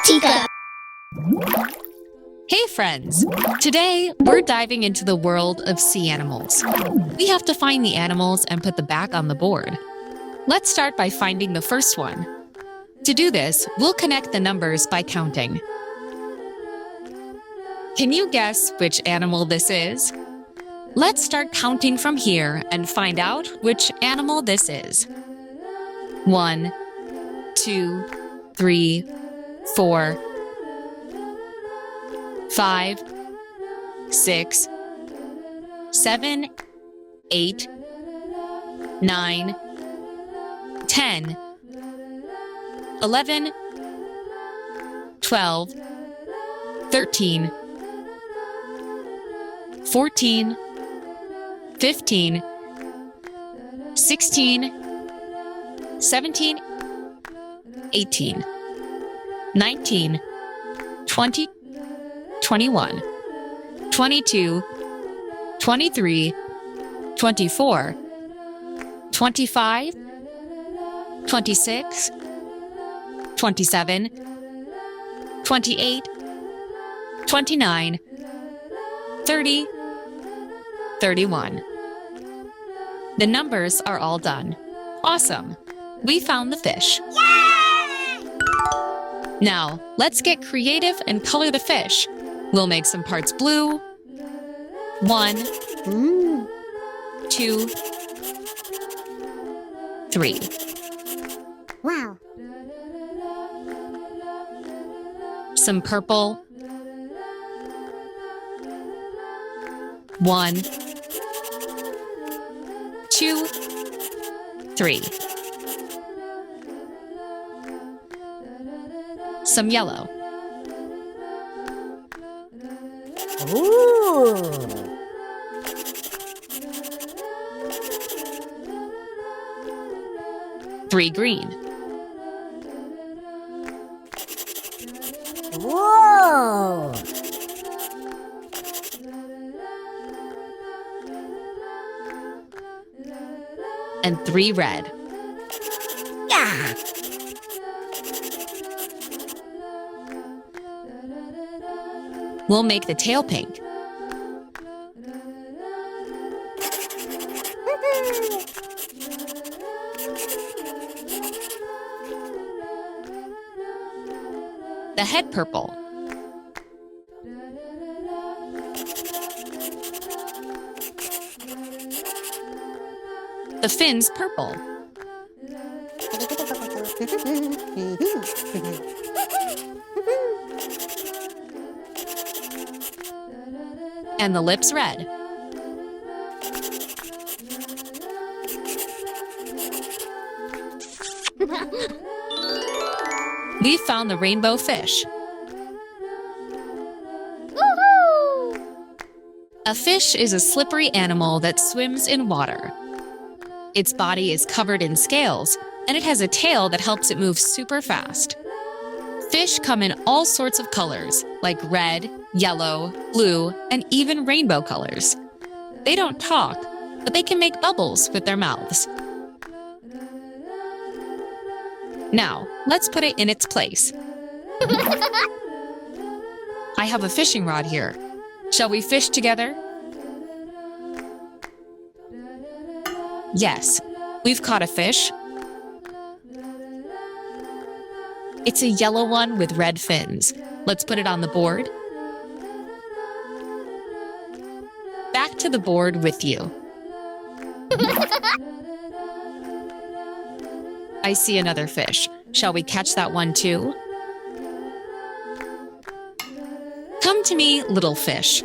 Litika. Hey friends! Today, we're diving into the world of sea animals. We have to find the animals and put them back on the board. Let's start by finding the first one. To do this, we'll connect the numbers by counting. Can you guess which animal this is? Let's start counting from here and find out which animal this is. 1, 2, 3, 4, 5, 6, 7, 8, 9, 10, 11, 12, 13, 14, 15, 16, 17, 18, 19, 20, 21, 22, 23, 24, 25, 26, 27, 28, 29, 30, 31. The numbers are all done. Awesome! We found the fish. Yay! Now, let's get creative and color the fish. We'll make some parts blue. 1, 2, 3. Wow. Some purple. 1, 2, 3. Some yellow. Ooh. 3 green. Whoa. And 3 red. Yeah. We'll make the tail pink. The head purple. The fins purple. And the lips red. We've found the rainbow fish. Woohoo! A fish is a slippery animal that swims in water. Its body is covered in scales, and it has a tail that helps it move super fast. Fish come in all sorts of colors, like red, yellow, blue, and even rainbow colors. They don't talk, but they can make bubbles with their mouths. Now, let's put it in its place. I have a fishing rod here. Shall we fish together? Yes, we've caught a fish. It's a yellow one with red fins. Let's put it on the board. Back to the board with you. I see another fish. Shall we catch that one too? Come to me, little fish.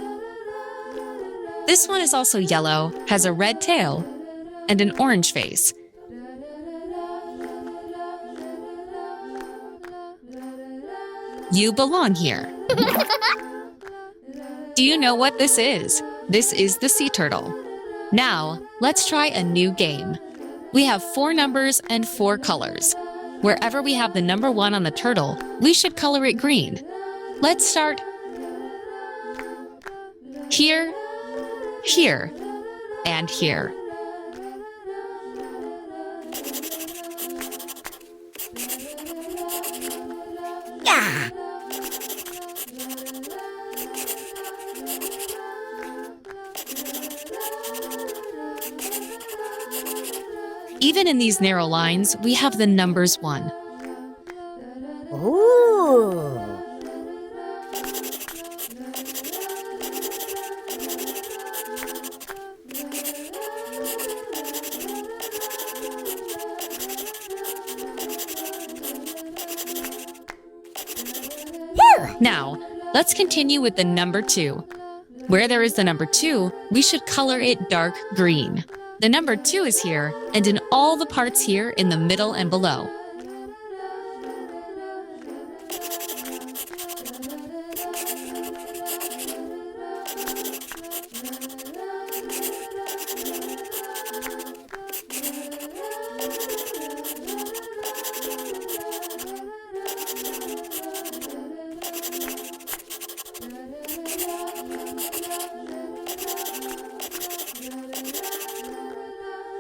This one is also yellow, has a red tail, and an orange face. You belong here. Do you know what this is? This is the sea turtle. Now, let's try a new game. We have 4 numbers and 4 colors. Wherever we have the number 1 on the turtle, we should color it green. Let's start here, here, and here. Yeah. Even in these narrow lines, we have the numbers 1. Ooh. Now, let's continue with the number 2. Where there is the number 2, we should color it dark green. The number 2 is here, and in all the parts here in the middle and below.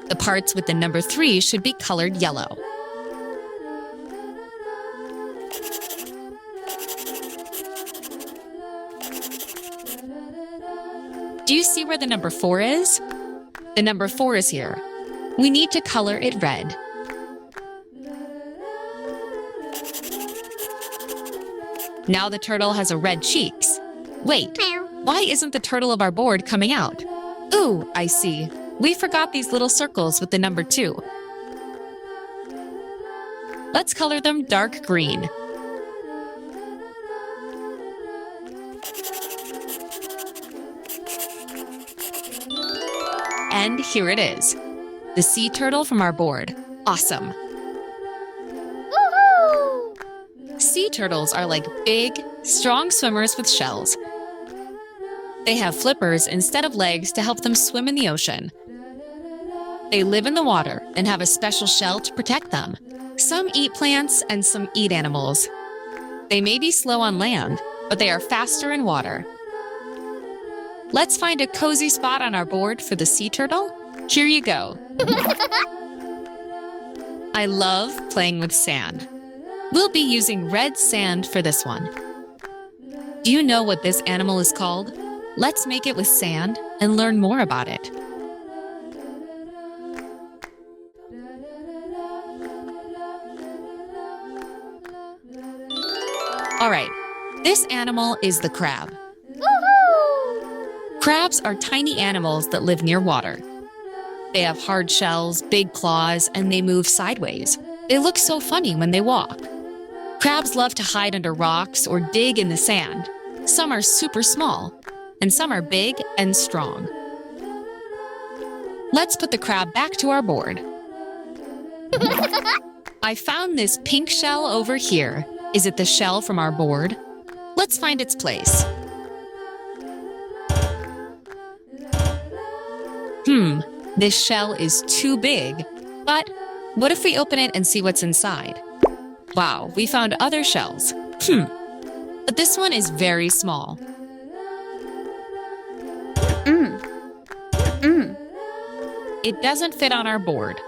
The parts with the number 3 should be colored yellow. Do you see where the number 4 is? The number 4 is here. We need to color it red. Now the turtle has a red cheeks. Wait, why isn't the turtle of our board coming out? Ooh, I see. We forgot these little circles with the number 2. Let's color them dark green. And here it is. The sea turtle from our board. Awesome. Woohoo! Sea turtles are like big, strong swimmers with shells. They have flippers instead of legs to help them swim in the ocean. They live in the water and have a special shell to protect them. Some eat plants and some eat animals. They may be slow on land, but they are faster in water. Let's find a cozy spot on our board for the sea turtle. Here you go. I love playing with sand. We'll be using red sand for this one. Do you know what this animal is called? Let's make it with sand and learn more about it. All right, this animal is the crab. Woohoo! Crabs are tiny animals that live near water. They have hard shells, big claws, and they move sideways. They look so funny when they walk. Crabs love to hide under rocks or dig in the sand. Some are super small, and some are big and strong. Let's put the crab back to our board. I found this pink shell over here. Is it the shell from our board? Let's find its place. This shell is too big. But what if we open it and see what's inside? Wow, we found other shells. But this one is very small. It doesn't fit on our board.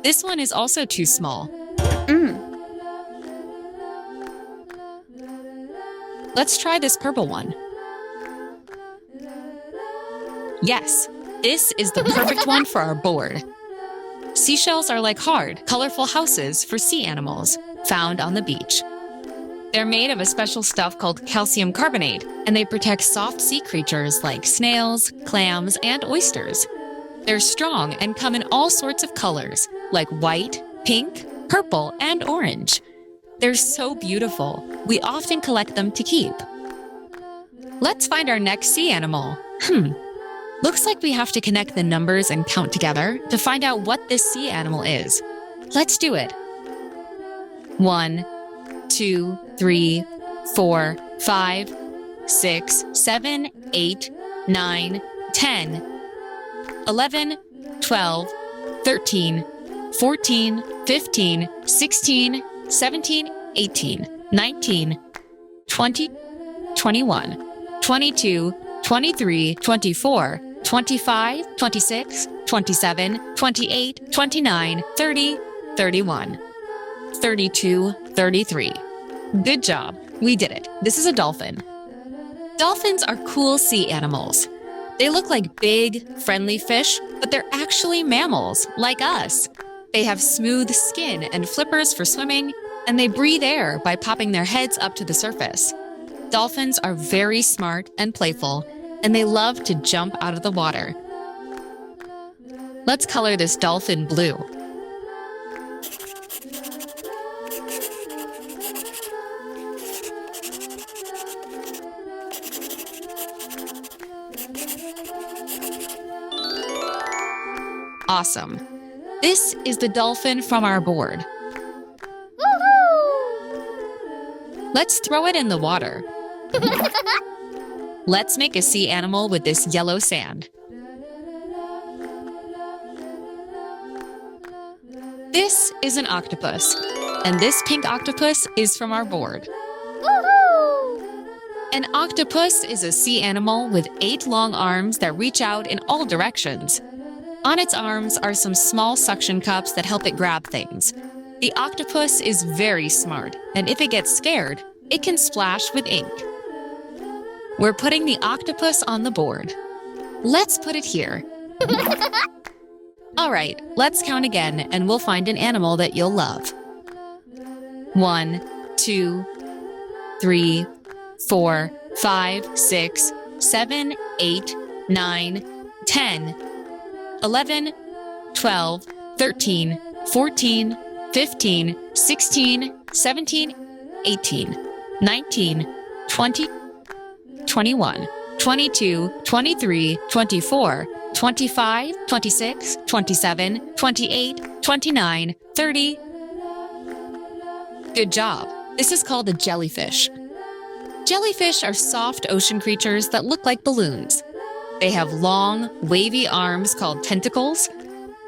This one is also too small. Let's try this purple one. Yes, this is the perfect one for our board. Seashells are like hard, colorful houses for sea animals found on the beach. They're made of a special stuff called calcium carbonate, and they protect soft sea creatures like snails, clams, and oysters. They're strong and come in all sorts of colors, like white, pink, purple, and orange. They're so beautiful. We often collect them to keep. Let's find our next sea animal. Looks like we have to connect the numbers and count together to find out what this sea animal is. Let's do it. 1, 2, 3, 4, 5, 6, 7, 8, 9, 10, 11, 12, 13, 14, 15, 16, 17, 18, 19, 20, 21, 22, 23, 24, 25, 26, 27, 28, 29, 30, 31, 32, 33. Good job. We did it. This is a dolphin. Dolphins are cool sea animals. They look like big, friendly fish, but they're actually mammals, like us. They have smooth skin and flippers for swimming, and they breathe air by popping their heads up to the surface. Dolphins are very smart and playful, and they love to jump out of the water. Let's color this dolphin blue. Awesome. This is the dolphin from our board. Let's throw it in the water. Let's make a sea animal with this yellow sand. This is an octopus, and this pink octopus is from our board. An octopus is a sea animal with 8 long arms that reach out in all directions. On its arms are some small suction cups that help it grab things. The octopus is very smart, and if it gets scared, it can splash with ink. We're putting the octopus on the board. Let's put it here. All right, let's count again, and we'll find an animal that you'll love. 1, 2, 3, 4, 5, 6, 7, 8, 9, 10, 11, 12, 13, 14, 15, 16, 17, 18, 19, 20, 21, 22, 23, 24, 25, 26, 27, 28, 29, 30. Good job. This is called a jellyfish. Jellyfish are soft ocean creatures that look like balloons. They have long, wavy arms called tentacles.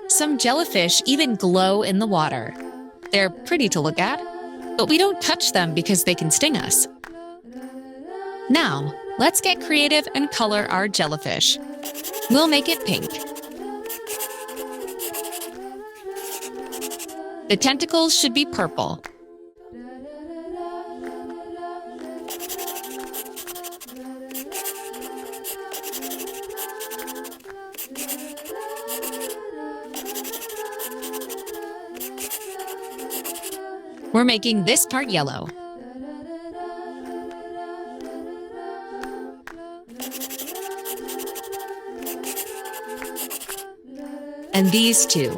Some jellyfish even glow in the water. They're pretty to look at, but we don't touch them because they can sting us. Now, let's get creative and color our jellyfish. We'll make it pink. The tentacles should be purple. We're making this part yellow. And these two.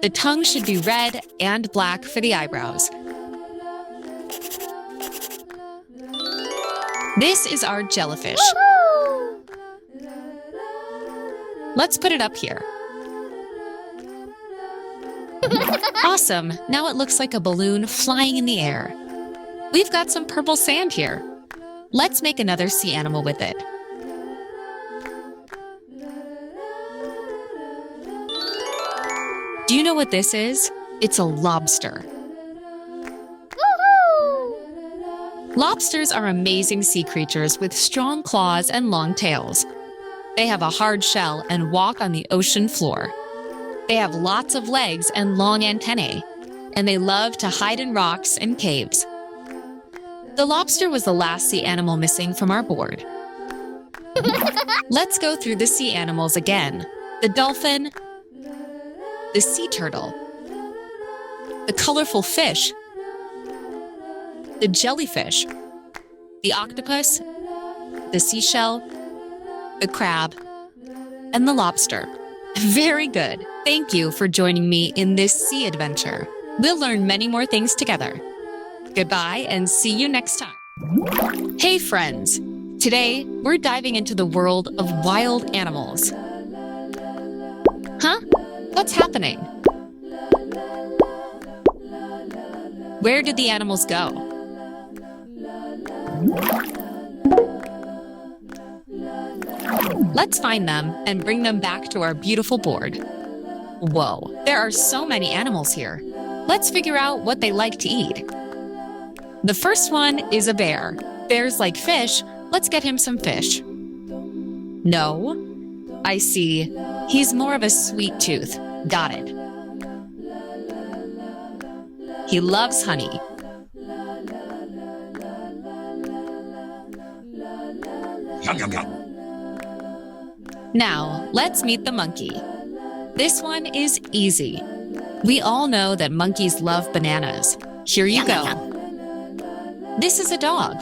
The tongue should be red and black for the eyebrows. This is our jellyfish. Let's put it up here. Awesome! Now it looks like a balloon flying in the air. We've got some purple sand here. Let's make another sea animal with it. Do you know what this is? It's a lobster. Lobsters are amazing sea creatures with strong claws and long tails. They have a hard shell and walk on the ocean floor. They have lots of legs and long antennae, and they love to hide in rocks and caves. The lobster was the last sea animal missing from our board. Let's go through the sea animals again. The dolphin, the sea turtle, the colorful fish, the jellyfish, the octopus, the seashell, the crab, and the lobster. Very good. Thank you for joining me in this sea adventure. We'll learn many more things together. Goodbye and see you next time. Hey friends! Today, we're diving into the world of wild animals. Huh? What's happening? Where did the animals go? Let's find them and bring them back to our beautiful board. Whoa, there are so many animals here. Let's figure out what they like to eat. The first one is a bear. Bears like fish. Let's get him some fish. No? I see. He's more of a sweet tooth. Got it. He loves honey. Yum, yum, yum. Now, let's meet the monkey. This one is easy. We all know that monkeys love bananas. Here you go. This is a dog.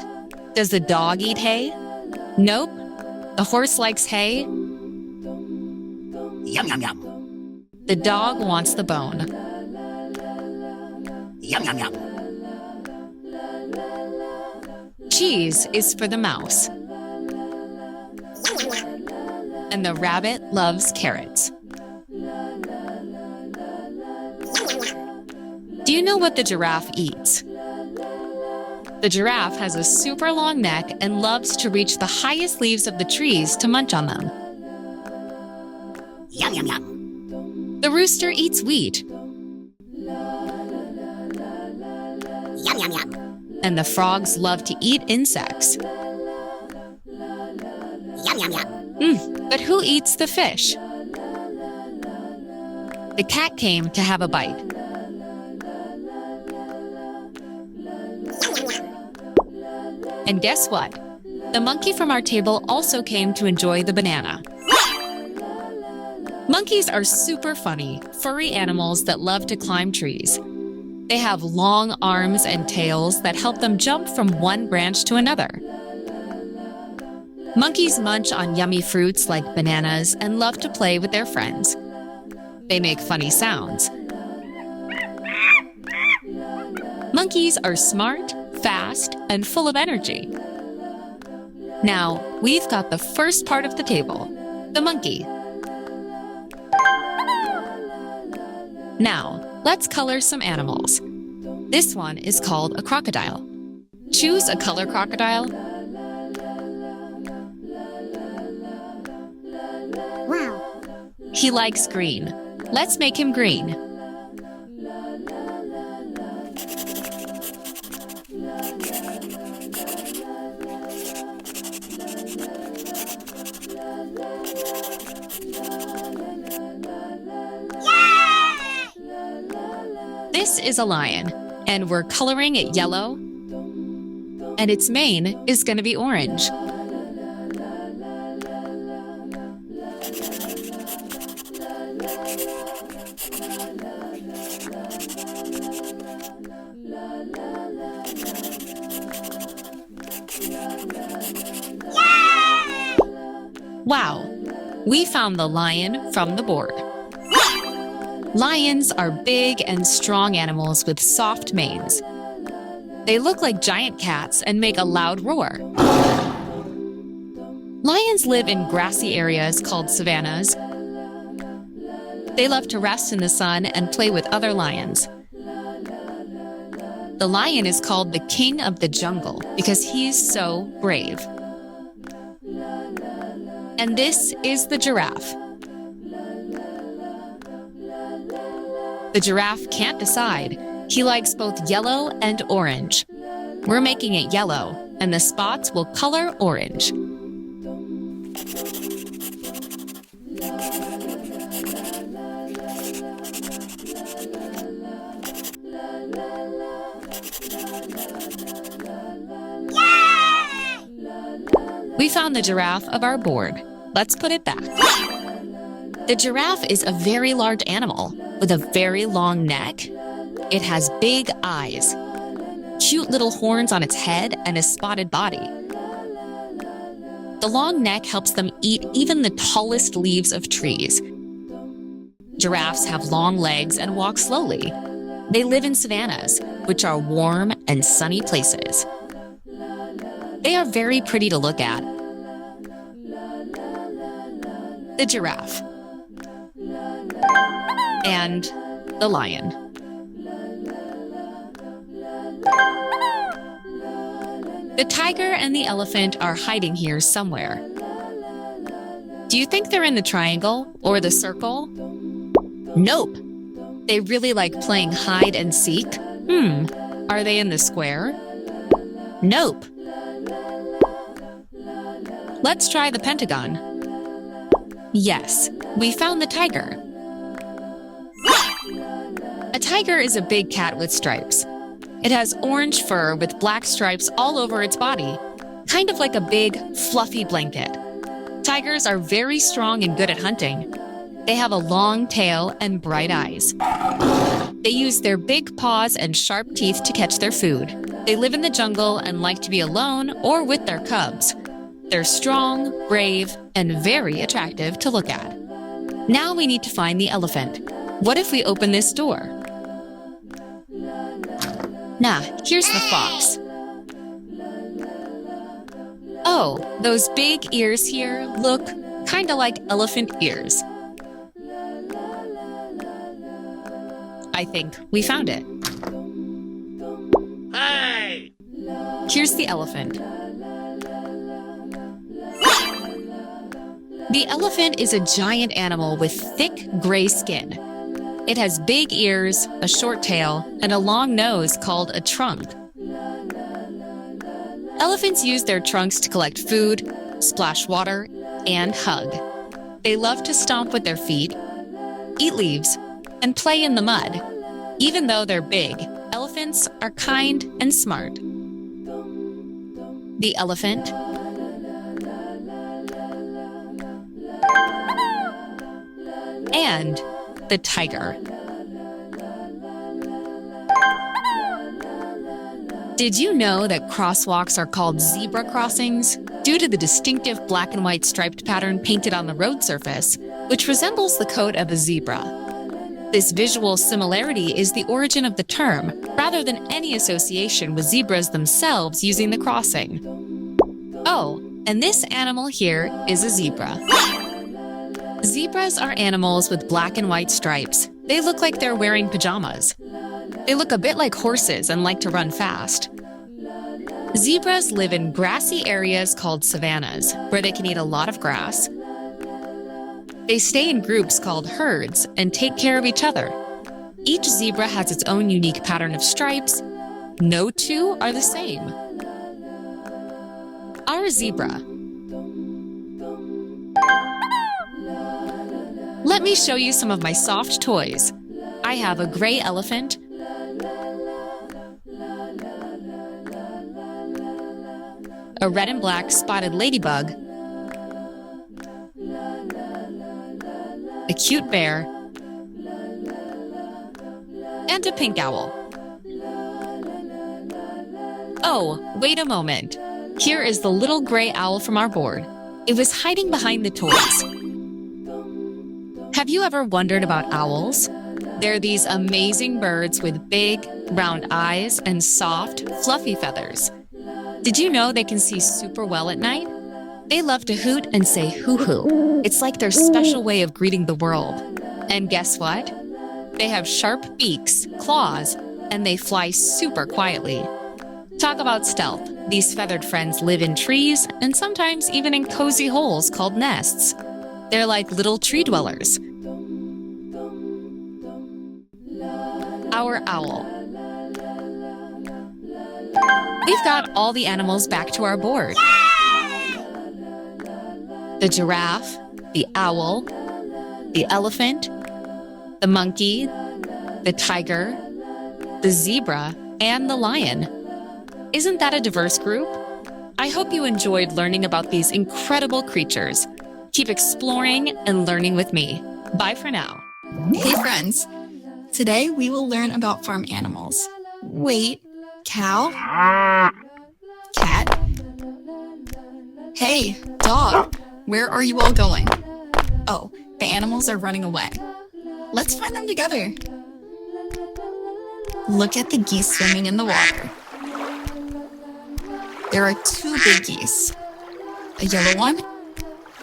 Does the dog eat hay? Nope. The horse likes hay. Yum, yum, yum. The dog wants the bone. Yum, yum, yum. Cheese is for the mouse. And the rabbit loves carrots. Do you know what the giraffe eats? The giraffe has a super long neck and loves to reach the highest leaves of the trees to munch on them. Yum, yum, yum. The rooster eats wheat. Yum, yum, yum. And the frogs love to eat insects. Yum, yum, yum. But who eats the fish? The cat came to have a bite. And guess what? The monkey from our table also came to enjoy the banana. Monkeys are super funny, furry animals that love to climb trees. They have long arms and tails that help them jump from one branch to another. Monkeys munch on yummy fruits like bananas and love to play with their friends. They make funny sounds. Monkeys are smart, fast, and full of energy. Now, we've got the first part of the table, the monkey. Now, let's color some animals. This one is called a crocodile. Choose a color crocodile. Wow. He likes green. Let's make him green. This is a lion, and we're coloring it yellow, and its mane is going to be orange. Wow, we found the lion from the board. Lions are big and strong animals with soft manes. They look like giant cats and make a loud roar. Lions live in grassy areas called savannas. They love to rest in the sun and play with other lions. The lion is called the king of the jungle because he's so brave. And this is the giraffe. The giraffe can't decide. He likes both yellow and orange. We're making it yellow, and the spots will color orange. We found the giraffe of our board. Let's put it back. The giraffe is a very large animal with a very long neck. It has big eyes, cute little horns on its head, and a spotted body. The long neck helps them eat even the tallest leaves of trees. Giraffes have long legs and walk slowly. They live in savannas, which are warm and sunny places. They are very pretty to look at. The giraffe. And the lion. The tiger and the elephant are hiding here somewhere. Do you think they're in the triangle or the circle? Nope. They really like playing hide and seek. Are they in the square? Nope. Let's try the pentagon. Yes, we found the tiger. A tiger is a big cat with stripes. It has orange fur with black stripes all over its body, kind of like a big, fluffy blanket. Tigers are very strong and good at hunting. They have a long tail and bright eyes. They use their big paws and sharp teeth to catch their food. They live in the jungle and like to be alone or with their cubs. They're strong, brave, and very attractive to look at. Now we need to find the elephant. What if we open this door? Nah, here's the fox. Oh, those big ears here look kinda like elephant ears. I think we found it. Hey! Here's the elephant. The elephant is a giant animal with thick gray skin. It has big ears, a short tail, and a long nose called a trunk. Elephants use their trunks to collect food, splash water, and hug. They love to stomp with their feet, eat leaves, and play in the mud. Even though they're big, elephants are kind and smart. The elephant, and the tiger. Did you know that crosswalks are called zebra crossings due to the distinctive black and white striped pattern painted on the road surface, which resembles the coat of a zebra? This visual similarity is the origin of the term, rather than any association with zebras themselves using the crossing. Oh, and this animal here is a zebra. Zebras are animals with black and white stripes. They look like they're wearing pajamas. They look a bit like horses and like to run fast. Zebras live in grassy areas called savannas, where they can eat a lot of grass. They stay in groups called herds and take care of each other. Each zebra has its own unique pattern of stripes. No two are the same. Our zebra. Let me show you some of my soft toys. I have a gray elephant, a red and black spotted ladybug, a cute bear, and a pink owl. Oh, wait a moment. Here is the little gray owl from our board. It was hiding behind the toys. Have you ever wondered about owls? They're these amazing birds with big, round eyes and soft, fluffy feathers. Did you know they can see super well at night? They love to hoot and say hoo-hoo. It's like their special way of greeting the world. And guess what? They have sharp beaks, claws, and they fly super quietly. Talk about stealth. These feathered friends live in trees and sometimes even in cozy holes called nests. They're like little tree dwellers. Our owl. We've got all the animals back to our board. The giraffe, the owl, the elephant, the monkey, the tiger, the zebra, and the lion. Isn't that a diverse group? I hope you enjoyed learning about these incredible creatures. Keep exploring and learning with me. Bye for now. Hey friends, today we will learn about farm animals. Wait, cow? Cat? Hey, dog, where are you all going? Oh, the animals are running away. Let's find them together. Look at the geese swimming in the water. There are two big geese, a yellow one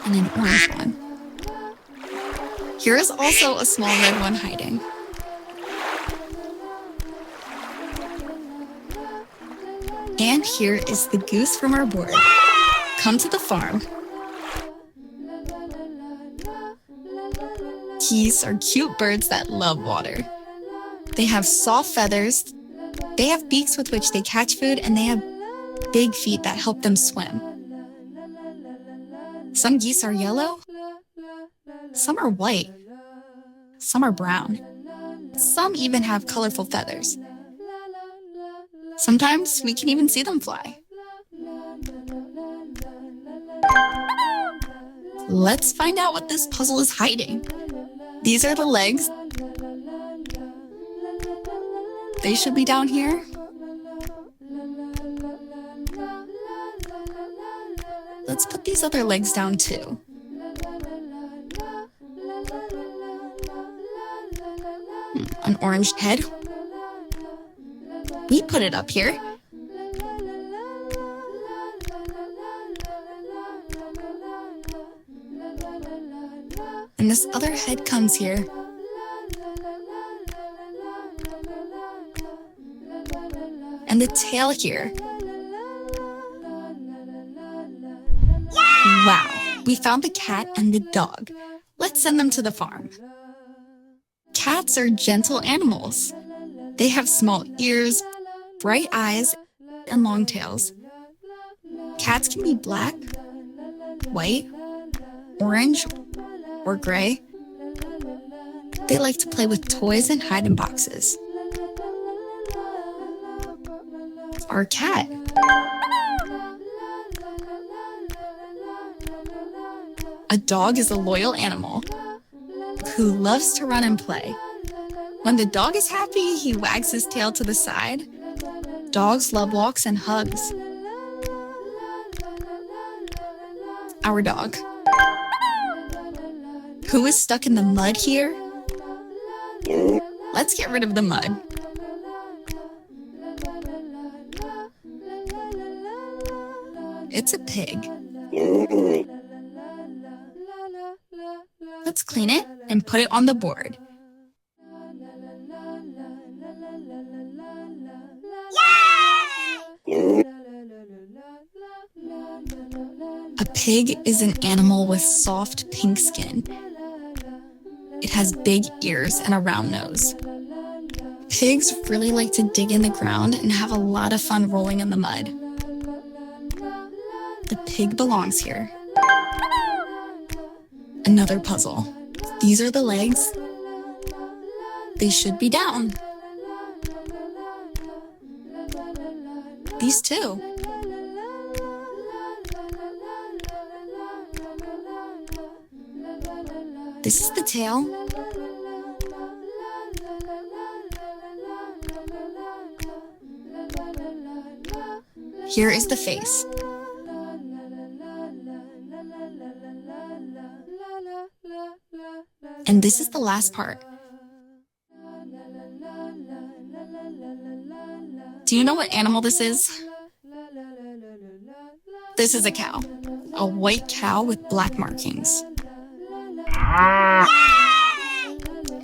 and an orange one. Here is also a small red one hiding. And here is the goose from our board. Come to the farm. Geese are cute birds that love water. They have soft feathers, they have beaks with which they catch food, and they have big feet that help them swim. Some geese are yellow, some are white, some are brown. Some even have colorful feathers. Sometimes we can even see them fly. Let's find out what this puzzle is hiding. These are the legs. They should be down here. Let's put these other legs down too. An orange head. We put it up here. And this other head comes here. And the tail here. Wow, we found the cat and the dog. Let's send them to the farm. Cats are gentle animals. They have small ears, bright eyes, and long tails. Cats can be black, white, orange, or gray. They like to play with toys and hide in boxes. Our cat. A dog is a loyal animal who loves to run and play. When the dog is happy, he wags his tail to the side. Dogs love walks and hugs. Our dog. Who is stuck in the mud here? Let's get rid of the mud. It's a pig. Let's clean it and put it on the board. A pig is an animal with soft pink skin. It has big ears and a round nose. Pigs really like to dig in the ground and have a lot of fun rolling in the mud. The pig belongs here. Another puzzle. These are the legs. They should be down. These too. This is the tail. Here is the face. And this is the last part. Do you know what animal this is? This is a cow. A white cow with black markings.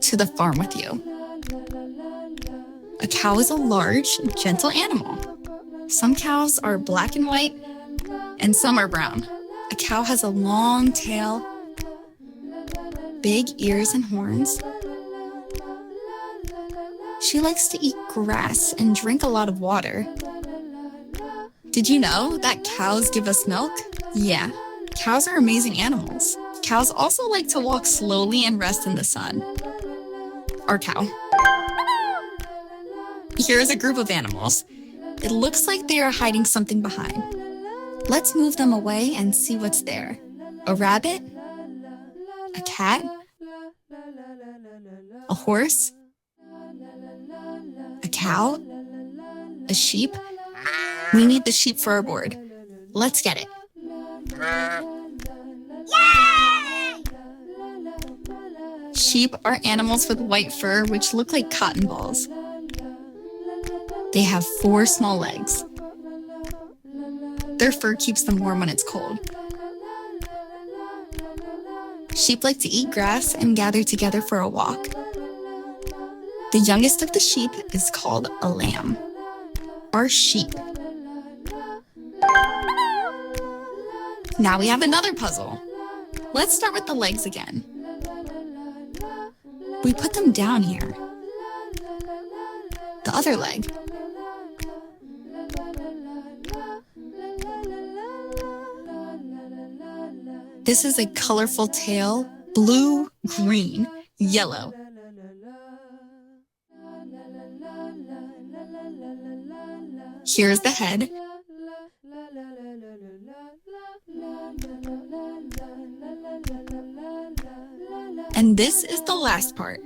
To the farm with you. A cow is a large, gentle animal. Some cows are black and white, and some are brown. A cow has a long tail, big ears and horns. She likes to eat grass and drink a lot of water. Did you know that cows give us milk? Yeah, cows are amazing animals. Cows also like to walk slowly and rest in the sun. Our cow. Here is a group of animals. It looks like they are hiding something behind. Let's move them away and see what's there. A rabbit? A cat? A horse? A cow? A sheep? We need the sheep for our board. Let's get it. Sheep are animals with white fur which look like cotton balls. They have 4 small legs. Their fur keeps them warm when it's cold. Sheep like to eat grass and gather together for a walk. The youngest of the sheep is called a lamb. Our sheep. Now we have another puzzle. Let's start with the legs again. We put them down here. The other leg. This is a colorful tail, blue, green, yellow. Here's the head. And this is the last part.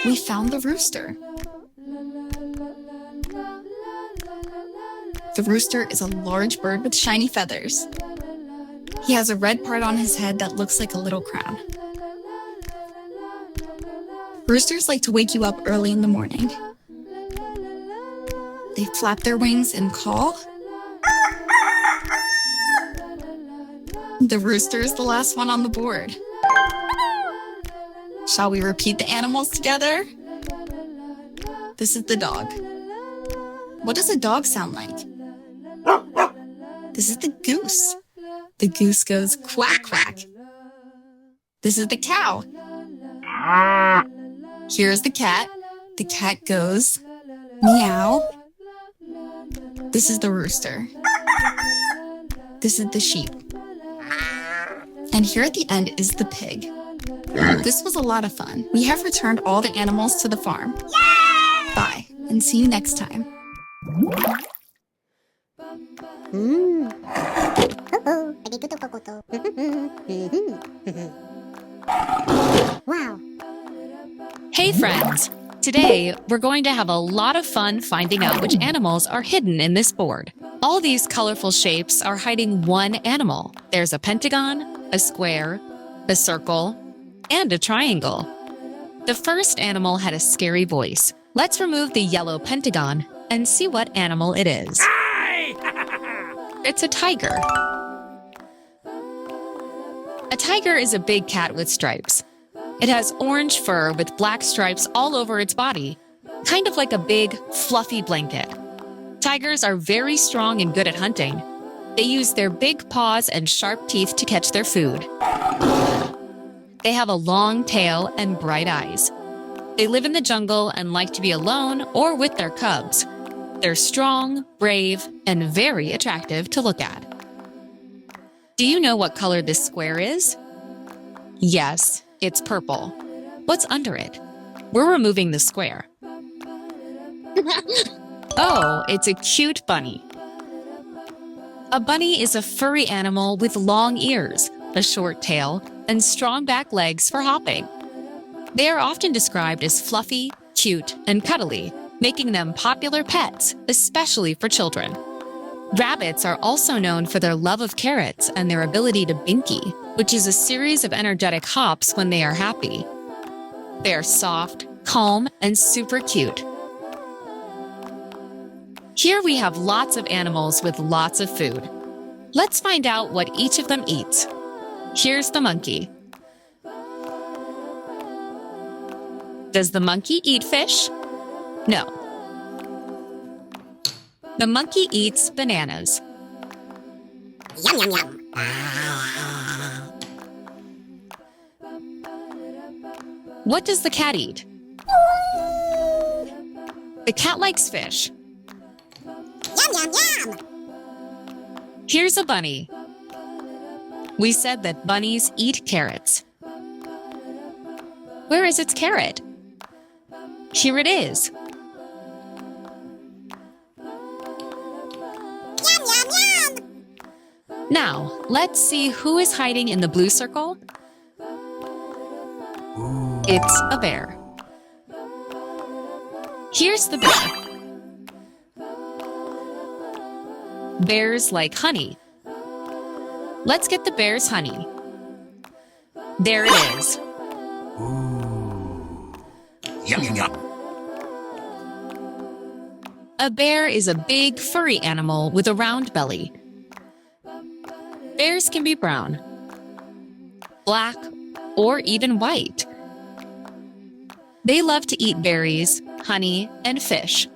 We found the rooster. The rooster is a large bird with shiny feathers. He has a red part on his head that looks like a little crown. Roosters like to wake you up early in the morning. They flap their wings and call. The rooster is the last one on the board. Shall we repeat the animals together? This is the dog. What does a dog sound like? This is the goose. The goose goes quack, quack. This is the cow. Here's the cat. The cat goes meow. This is the rooster. This is the sheep. And here at the end is the pig. This was a lot of fun. We have returned all the animals to the farm. Yay! Bye, and see you next time. Wow. Hey friends! Today, we're going to have a lot of fun finding out which animals are hidden in this board. All these colorful shapes are hiding one animal. There's a pentagon, a square, a circle, and a triangle. The first animal had a scary voice. Let's remove the yellow pentagon and see what animal it is. It's a tiger. A tiger is a big cat with stripes. It has orange fur with black stripes all over its body, kind of like a big, fluffy blanket. Tigers are very strong and good at hunting. They use their big paws and sharp teeth to catch their food. They have a long tail and bright eyes. They live in the jungle and like to be alone or with their cubs. They're strong, brave, and very attractive to look at. Do you know what color this square is? Yes, it's purple. What's under it? We're removing the square. Oh, it's a cute bunny. A bunny is a furry animal with long ears, a short tail, and strong back legs for hopping. They are often described as fluffy, cute, and cuddly, making them popular pets, especially for children. Rabbits are also known for their love of carrots and their ability to binky, which is a series of energetic hops when they are happy. They are soft, calm, and super cute. Here we have lots of animals with lots of food. Let's find out what each of them eats. Here's the monkey. Does the monkey eat fish? No. The monkey eats bananas. Yum, yum, yum. What does the cat eat? The cat likes fish. Yum, yum, yum. Here's a bunny. We said that bunnies eat carrots. Where is its carrot? Here it is. Yum, yum, yum. Now, let's see who is hiding in the blue circle. It's a bear. Here's the bear. Bears like honey. Let's get the bear's honey. There it is. Yum, yum, yum. A bear is a big, furry animal with a round belly. Bears can be brown, black, or even white. They love to eat berries, honey, and fish.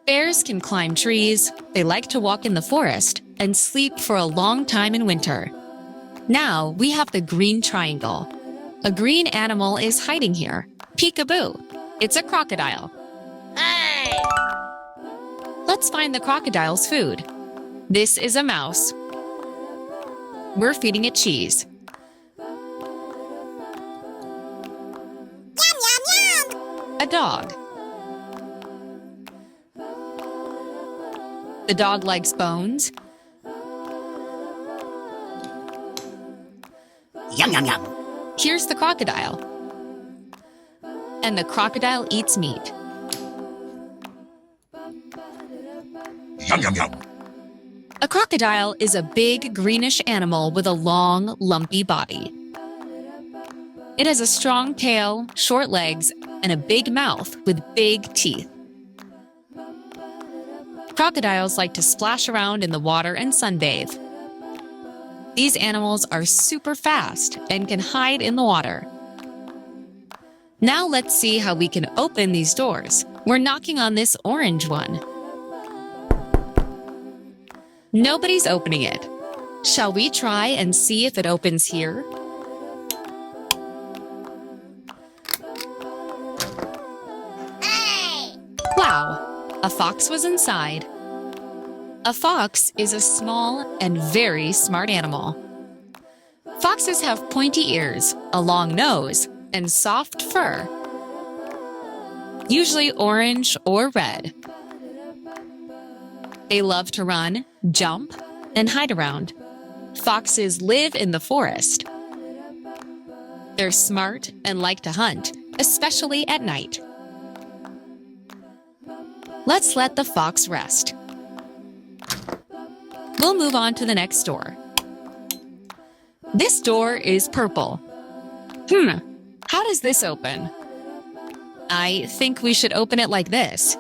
Bears can climb trees, they like to walk in the forest, and sleep for a long time in winter. Now we have the green triangle. A green animal is hiding here. Peekaboo. It's a crocodile. Hey! Let's find the crocodile's food. This is a mouse. We're feeding it cheese. Yum, yum, yum. A dog. The dog likes bones. Yum, yum, yum. Here's the crocodile. And the crocodile eats meat. Yum, yum, yum. A crocodile is a big greenish animal with a long, lumpy body. It has a strong tail, short legs, and a big mouth with big teeth. Crocodiles like to splash around in the water and sunbathe. These animals are super fast and can hide in the water. Now let's see how we can open these doors. We're knocking on this orange one. Nobody's opening it. Shall we try and see if it opens here? Hey! Wow, a fox was inside. A fox is a small and very smart animal. Foxes have pointy ears, a long nose, and soft fur. Usually orange or red. They love to run, jump, and hide around. Foxes live in the forest. They're smart and like to hunt, especially at night. Let's let the fox rest. We'll move on to the next door. This door is purple. How does this open? I think we should open it like this.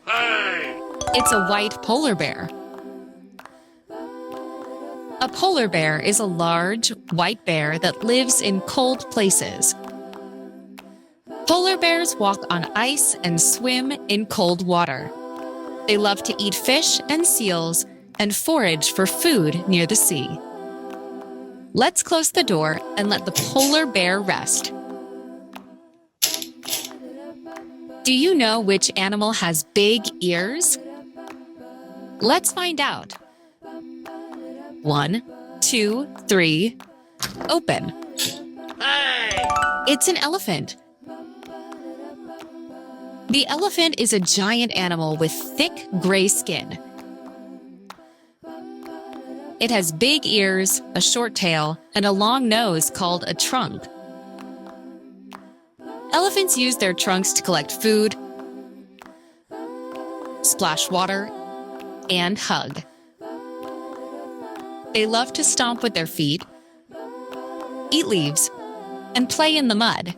Hey! It's a white polar bear. A polar bear is a large, white bear that lives in cold places. Polar bears walk on ice and swim in cold water. They love to eat fish and seals and forage for food near the sea. Let's close the door and let the polar bear rest. Do you know which animal has big ears? Let's find out. 1, 2, 3, open. Hey! It's an elephant. The elephant is a giant animal with thick gray skin. It has big ears, a short tail, and a long nose called a trunk. Elephants use their trunks to collect food, splash water, and hug. They love to stomp with their feet, eat leaves, and play in the mud.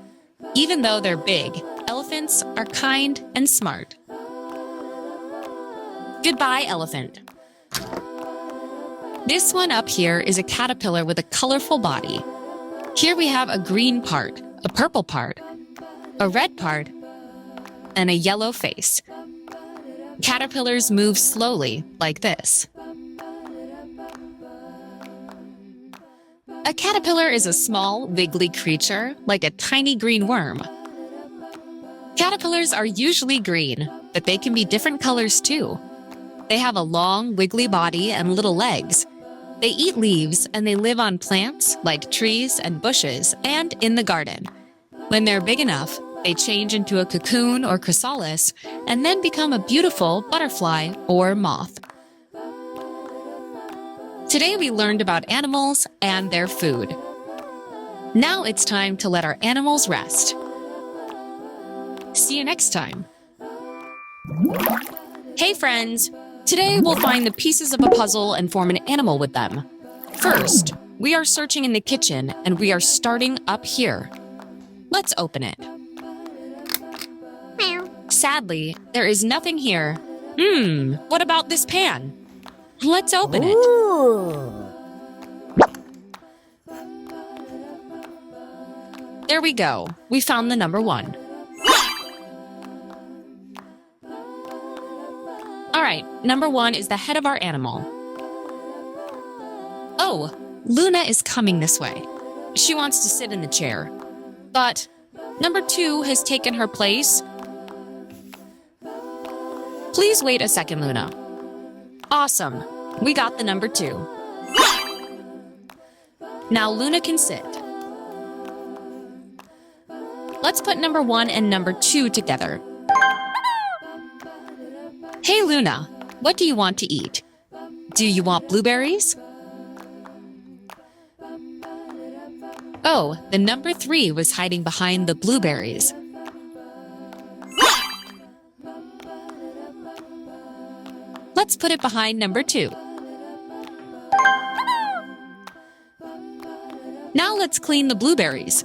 Even though they're big, elephants are kind and smart. Goodbye, elephant. This one up here is a caterpillar with a colorful body. Here we have a green part, a purple part, a red part, and a yellow face. Caterpillars move slowly, like this. A caterpillar is a small, wiggly creature, like a tiny green worm. Caterpillars are usually green, but they can be different colors too. They have a long, wiggly body and little legs. They eat leaves and they live on plants, like trees and bushes, and in the garden. When they're big enough, they change into a cocoon or chrysalis and then become a beautiful butterfly or moth. Today we learned about animals and their food. Now it's time to let our animals rest. See you next time. Hey friends! Today we'll find the pieces of a puzzle and form an animal with them. First, we are searching in the kitchen and we are starting up here. Let's open it. Meow. Sadly, there is nothing here. What about this pan? Let's open it. Ooh. There we go. We found the number 1. All right, number 1 is the head of our animal. Oh, Luna is coming this way. She wants to sit in the chair. But number 2 has taken her place. Please wait a second, Luna. Awesome. We got the number 2. Now Luna can sit. Let's put number 1 and number 2 together. Hey Luna, what do you want to eat? Do you want blueberries? Oh, the number 3 was hiding behind the blueberries. Let's put it behind number 2. Now let's clean the blueberries.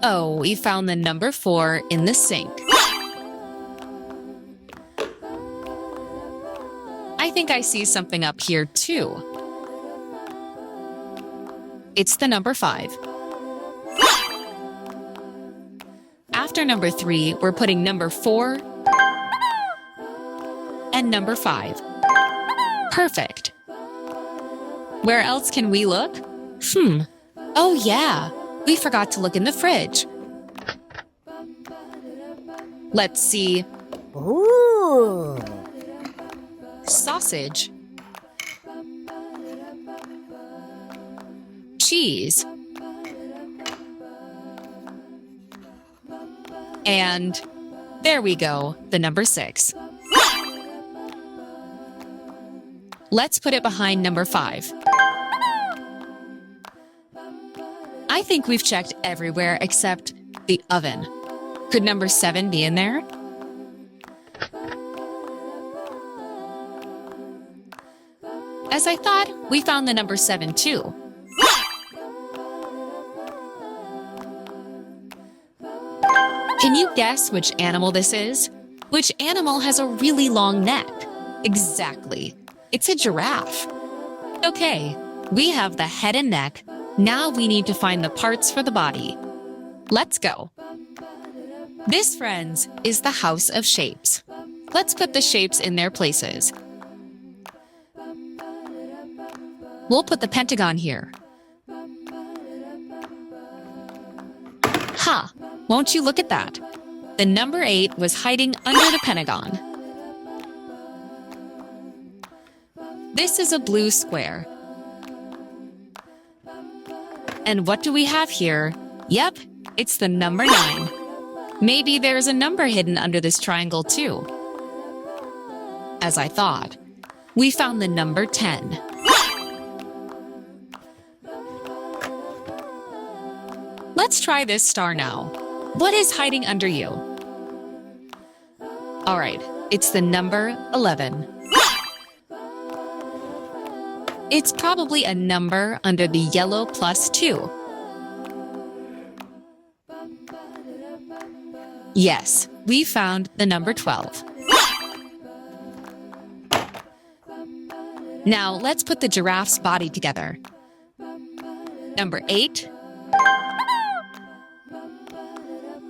Oh, we found the number 4 in the sink. I think I see something up here too. It's the number 5. After number 3, we're putting number 4 and number 5. Perfect. Where else can we look? Oh yeah, we forgot to look in the fridge. Let's see. Ooh. Sausage. Cheese. And there we go, the number 6. Let's put it behind number 5. I think we've checked everywhere except the oven. Could number 7 be in there? As I thought, we found the number 7 too. Can you guess which animal this is? Which animal has a really long neck? Exactly. It's a giraffe. Okay, we have the head and neck. Now we need to find the parts for the body. Let's go. This, friends, is the house of shapes. Let's put the shapes in their places. We'll put the pentagon here. Ha! Won't you look at that? The number 8 was hiding under the pentagon. This is a blue square. And what do we have here? Yep, it's the number 9. Maybe there's a number hidden under this triangle too. As I thought, we found the number 10. Let's try this star now. What is hiding under you? All right, it's the number 11. It's probably a number under the yellow +2. Yes, we found the number 12. Now let's put the giraffe's body together. Number 8.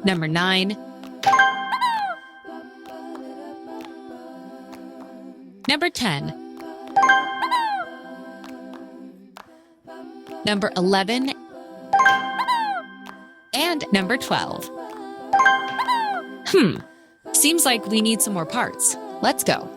Number 9. Number 10. Number 11. And number 12. Seems like we need some more parts. Let's go.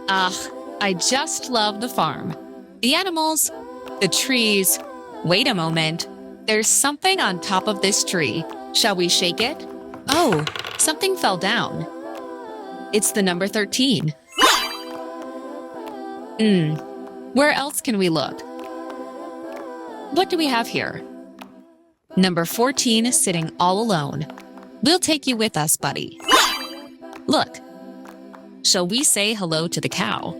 I just love the farm. The animals, the trees. Wait a moment. There's something on top of this tree. Shall we shake it? Oh, something fell down. It's the number 13. Where else can we look? What do we have here? Number 14 is sitting all alone. We'll take you with us, buddy. Look. Shall we say hello to the cow?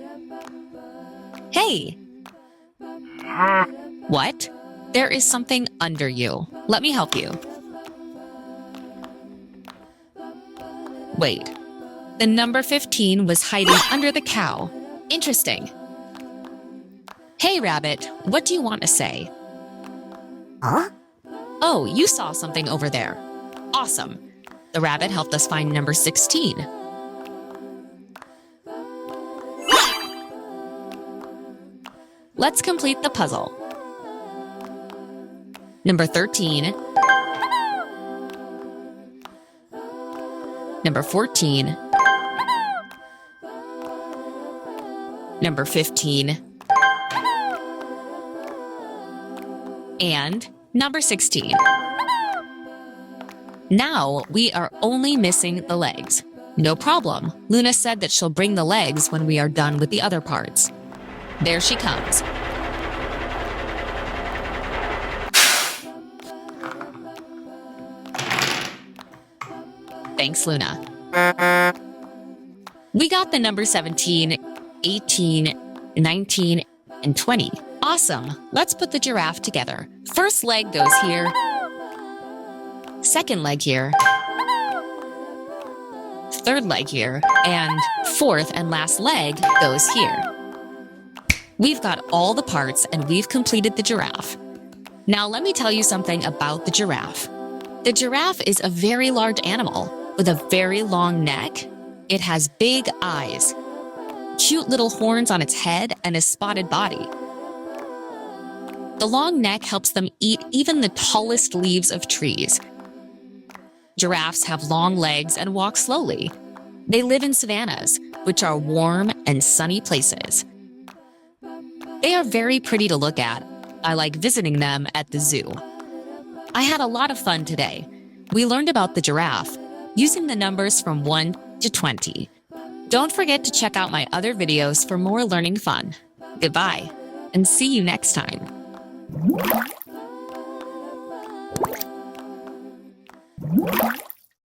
Hey! What? There is something under you. Let me help you. Wait. The number 15 was hiding under the cow. Interesting. Hey, Rabbit, what do you want to say? Huh? Oh, you saw something over there. Awesome. The rabbit helped us find number 16. Let's complete the puzzle. Number 13. Number 14. Number 15. And number 16. Now we are only missing the legs. No problem. Luna said that she'll bring the legs when we are done with the other parts. There she comes. Thanks, Luna. We got the number 17, 18, 19, and 20. Awesome. Let's put the giraffe together. First leg goes here. Second leg here. Third leg here. And fourth and last leg goes here. We've got all the parts and we've completed the giraffe. Now let me tell you something about the giraffe. The giraffe is a very large animal with a very long neck. It has big eyes, cute little horns on its head, and a spotted body. The long neck helps them eat even the tallest leaves of trees. Giraffes have long legs and walk slowly. They live in savannas, which are warm and sunny places. They are very pretty to look at. I like visiting them at the zoo. I had a lot of fun today. We learned about the giraffe using the numbers from 1 to 20. Don't forget to check out my other videos for more learning fun. Goodbye, and see you next time.